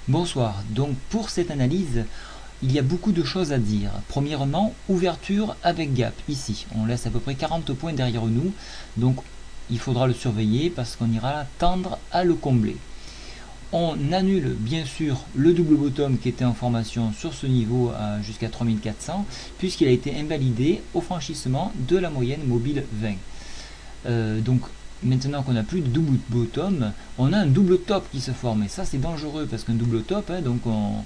Bonsoir, donc pour cette analyse, il y a beaucoup de choses à dire. Premièrement, ouverture avec gap, ici. On laisse à peu près 40 points derrière nous, donc il faudra le surveiller parce qu'on ira tendre à le combler. On annule bien sûr le double bottom qui était en formation sur ce niveau jusqu'à 3400, puisqu'il a été invalidé au franchissement de la moyenne mobile 20. Donc maintenant qu'on n'a plus de double bottom, on a un double top qui se forme, et ça c'est dangereux parce qu'un double top, donc on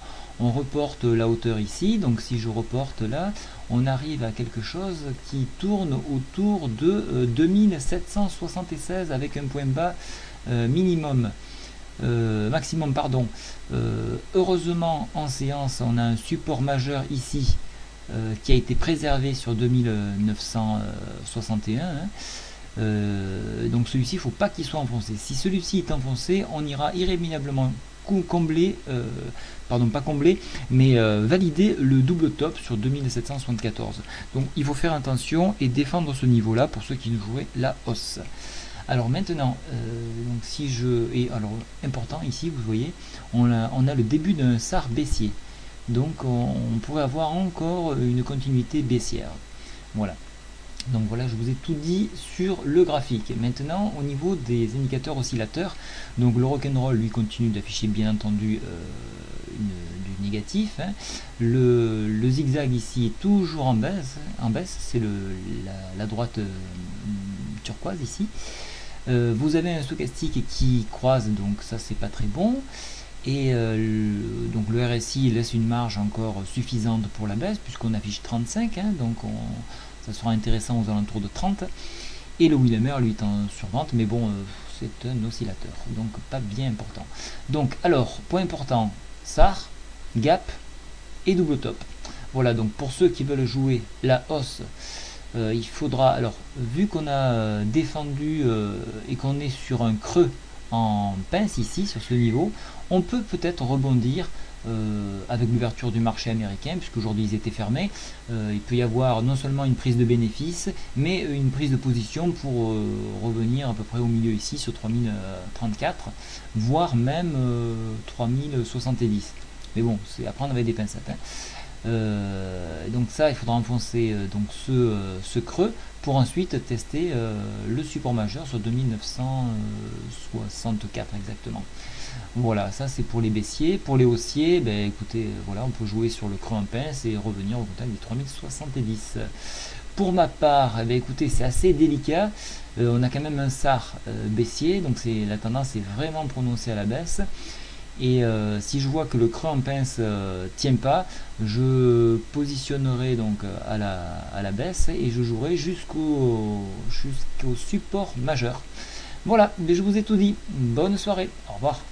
reporte la hauteur ici, donc si je reporte là, on arrive à quelque chose qui tourne autour de 2776 avec un point bas maximum pardon. Heureusement en séance on a un support majeur ici qui a été préservé sur 2961, donc celui-ci, il ne faut pas qu'il soit enfoncé. Si celui-ci est enfoncé, on ira irrémédiablement combler, pardon pas combler, mais valider le double top sur 2774. Donc il faut faire attention et défendre ce niveau-là pour ceux qui nous jouaient la hausse. Alors maintenant, donc si je... Et alors, important ici, vous voyez, on a le début d'un SAR baissier. Donc on pourrait avoir encore une continuité baissière. Voilà. Donc voilà, je vous ai tout dit sur le graphique. Maintenant, au niveau des indicateurs oscillateurs, donc le rock'n'roll lui continue d'afficher bien entendu du négatif. Le zigzag ici est toujours en baisse, c'est la droite turquoise ici. Vous avez un stochastique qui croise, donc ça c'est pas très bon. Et donc le RSI laisse une marge encore suffisante pour la baisse, puisqu'on affiche 35, donc ça sera intéressant aux alentours de 30. Et le Willimer lui est en survente, mais bon, c'est un oscillateur, donc pas bien important. Donc alors, point important, SAR, gap et double top. Voilà, donc pour ceux qui veulent jouer la hausse, il faudra, alors vu qu'on a défendu et qu'on est sur un creux en pince ici, sur ce niveau, on peut peut-être rebondir avec l'ouverture du marché américain, puisqu'aujourd'hui ils étaient fermés. Il peut y avoir non seulement une prise de bénéfice, mais une prise de position pour revenir à peu près au milieu ici, sur 3034, voire même 3070. Mais bon, c'est à prendre avec des pincettes. Donc ça, il faudra enfoncer donc ce creux pour ensuite tester le support majeur sur 2964 exactement. Voilà, ça c'est pour les baissiers. Pour les haussiers, ben, écoutez, voilà, on peut jouer sur le creux en pince et revenir au contact des 3070. Pour ma part, eh bien, écoutez, c'est assez délicat. On a quand même un SAR baissier, donc la tendance est vraiment prononcée à la baisse. Et si je vois que le creux en pince tient pas, je positionnerai donc à la baisse et je jouerai jusqu'au support majeur. Voilà, mais je vous ai tout dit. Bonne soirée, au revoir.